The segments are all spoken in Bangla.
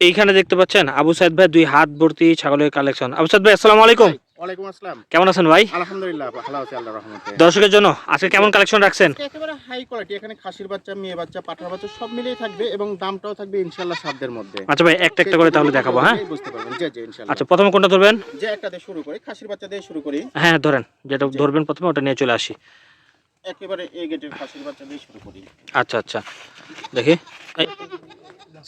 এইখানে দেখতে পাচ্ছেন আবু সাইদ ভাই দুই হাত ভর্তি ছাগলের কালেকশন। আবু সাইদ ভাই আসসালামু আলাইকুম। ওয়ালাইকুম আসসালাম। কেমন আছেন ভাই? আলহামদুলিল্লাহ ভালো আছি আল্লাহর রহমতে। দর্শকের জন্য আজকে কেমন কালেকশন রাখছেন? একেবারে হাই কোয়ালিটি, এখানে খাসির বাচ্চা, মেয়ে বাচ্চা, পাঠার বাচ্চা সব মিলিয়ে থাকবে এবং দামটাও থাকবে ইনশাআল্লাহ সাধ্যের মধ্যে। আচ্ছা ভাই একটা একটা করে তাহলে দেখাবো। হ্যাঁ বুঝতে পারবেন। জি জি ইনশাআল্লাহ। আচ্ছা প্রথমে কোনটা ধরবেন? যে একটা দিয়ে শুরু করি, খাসির বাচ্চা দিয়ে শুরু করি। হ্যাঁ ধরেন, যেটা ধরবেন প্রথমে ওটা নিয়ে চলে আসি। একেবারে এই গেটের খাসির বাচ্চা দিয়ে শুরু করি। আচ্ছা আচ্ছা দেখি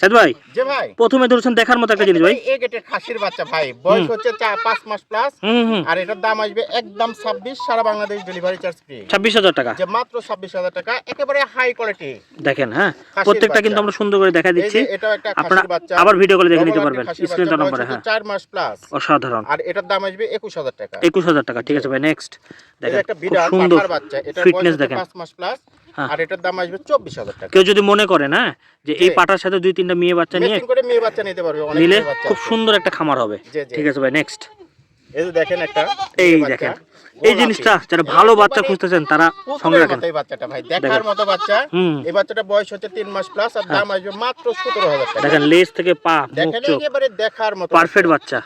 সাইদ ভাই। যে ভাই প্রথমে ধরছেন দেখার মতো একটা জিনিস ভাই। এই গেটের খাসির বাচ্চা ভাই, বয়স হচ্ছে 5 মাস প্লাস। হুম। আর এটার দাম আসবে একদম 26, সারা বাংলাদেশ ডেলিভারি চার্জ ফ্রি। 26,000 টাকা। যে মাত্র 26,000 টাকা, একেবারে হাই কোয়ালিটি। দেখেন হ্যাঁ, প্রত্যেকটা কিন্তু আমরা সুন্দর করে দেখা দিচ্ছি। এটাও একটা আপনারা খাসির বাচ্চা, আবার ভিডিও কলে দেখে নিতে পারবেন স্ক্রিন নম্বরে। হ্যাঁ 4 মাস প্লাস। অসাধারণ। আর এটার দাম আসবে 21,000 টাকা। 21,000 টাকা। ঠিক আছে ভাই নেক্সট দেখেন, একটা খুব বিড়াল সুন্দর পাঠার বাচ্চা, এটার ফিটনেস বয়স দেখেন। 5 মাস প্লাস। হ্যাঁ। আর এটার দাম আসবে 24,000 টাকা। কেউ যদি মনে করে না যে এই পাটার সাথে দুই তিনটা মেয়ে বাচ্চা নিয়ে মেশিন করে মেয়ে বাচ্চা নিতে পারবে, অনেক নিলে মেয়ে বাচ্চা খুব আছে। সুন্দর একটা খামার হবে। ঠিক আছে ভাই নেক্সট। এই যে দেখেন একটা এই মেয়ে বাচ্চা, দেখেন এই জিনিসটা যারা ভালো বাচ্চা খুঁজতেছেন তারা সঙ্গে রাখেন। এই বাচ্চাটা ভাই দেখার মতো বাচ্চা। এই বাচ্চাটা বয়স হচ্ছে 3 মাস প্লাস আর দাম আসবে মাত্র 17,000 টাকা। দেখেন লেজ থেকে পা মুখ দেখেন চোখ একেবারে দেখার মতো পারফেক্ট বাচ্চা।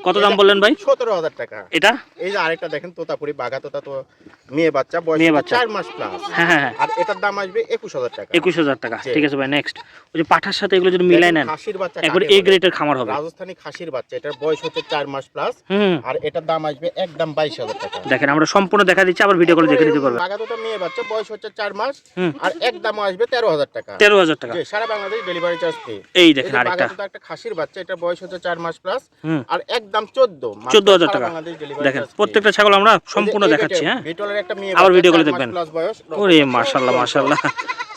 কত দাম বললেন ভাই? 17,000 টাকা। এটা এই যে আরেকটা দেখেন তোতাপুরি বাঘা তোতা, তো মেয়ে বাচ্চা, বয়স 4 মাস প্লাস। হ্যাঁ আর এটার দাম আসবে 21,000 টাকা। 21,000 টাকা। ঠিক আছে ভাই নেক্সট। ওই যে পাঠার সাথে এগুলো যদি মিলাই নেন খাসির বাচ্চা, একবার এ গ্রেডের খামার হবে। রাজস্থানী খাসির বাচ্চা, এটার বয়স হচ্ছে 4 মাস প্লাস। আর এটার দাম আসবে একদম 22,000 টাকা। দেখেন আমরা সম্পূর্ণ দেখা দিচ্ছি, আবার ভিডিও করে দেখে নিতে পারবেন। বাঘা তোতা মেয়ে বাচ্চা, বয়স হচ্ছে 4 মাস। আর একদম আসবে 13,000 টাকা। 13,000 টাকা। সারা বাংলাদেশ ডেলিভারি চার্জ ফ্রি। এই দেখেন আরেকটা একটা খাসির বাচ্চা, এটার বয়স হচ্ছে 4 মাস প্লাস। আর একদম 14,000 টাকা। দেখেন প্রত্যেকটা ছাগল আমরা সম্পূর্ণ দেখাচ্ছি। হ্যাঁ বিটলের একটা মেয়ে আবার ভিডিও করে দেখবেন। বয়স। ওরে মাশাআল্লাহ মাশাআল্লাহ,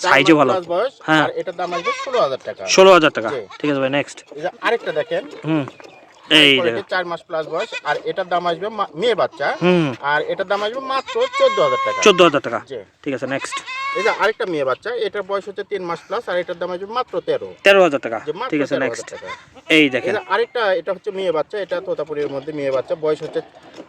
সাইজও ভালো। হ্যাঁ আর এটার দাম আসবে 16,000 টাকা। 16,000 টাকা। ঠিক আছে ভাই নেক্সট। এই যে আরেকটা দেখেন, এই দেখেন 4 মাস প্লাস বয়স। আর এটার দাম আসবে মেয়ে বাচ্চা। আর এটার দাম আসবে মাত্র 14,000 টাকা। 14,000 টাকা। ঠিক আছে নেক্সট। এই যে আরেকটা মেয়ে বাচ্চা, এটার বয়স হচ্ছে 3 মাস প্লাস। আর এটার দাম আসবে মাত্র 13,000 টাকা। ঠিক আছে নেক্সট। এই দেখেন আরেকটা, এটা হচ্ছে মেয়ে বাচ্চা, এটা তোতাপুরির মধ্যে মেয়ে বাচ্চা, বয়স হচ্ছে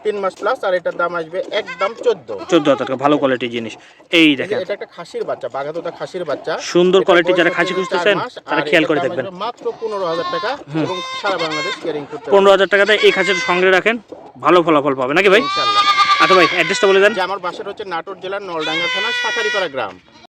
3 মাস প্লাস। আর এটার দাম আসবে একদম 14,000 টাকা। ভালো কোয়ালিটির জিনিস। এই দেখেন এটা একটা খাসির বাচ্চা, বাঘা তোতা খাসির বাচ্চা, সুন্দর কোয়ালিটি। যারা খাসি খুঁজতেছেন তারা খেয়াল করে দেখবেন। মাত্র 15,000 টাকা এবং সারা বাংলাদেশ কেয়ারিং করতে। 15,000 টাকাতে এই খাসির সঙ্গে রাখেন, ভালো ফলাফল পাবে নাকি ভাই? ইনশাআল্লাহ। আচ্ছা ভাই অ্যাড্রেসটা বলে দেন। যে আমার বাসাটা হচ্ছে নাটোর জেলার নলডাঙ্গা থানা শাখারিপাড়া গ্রাম।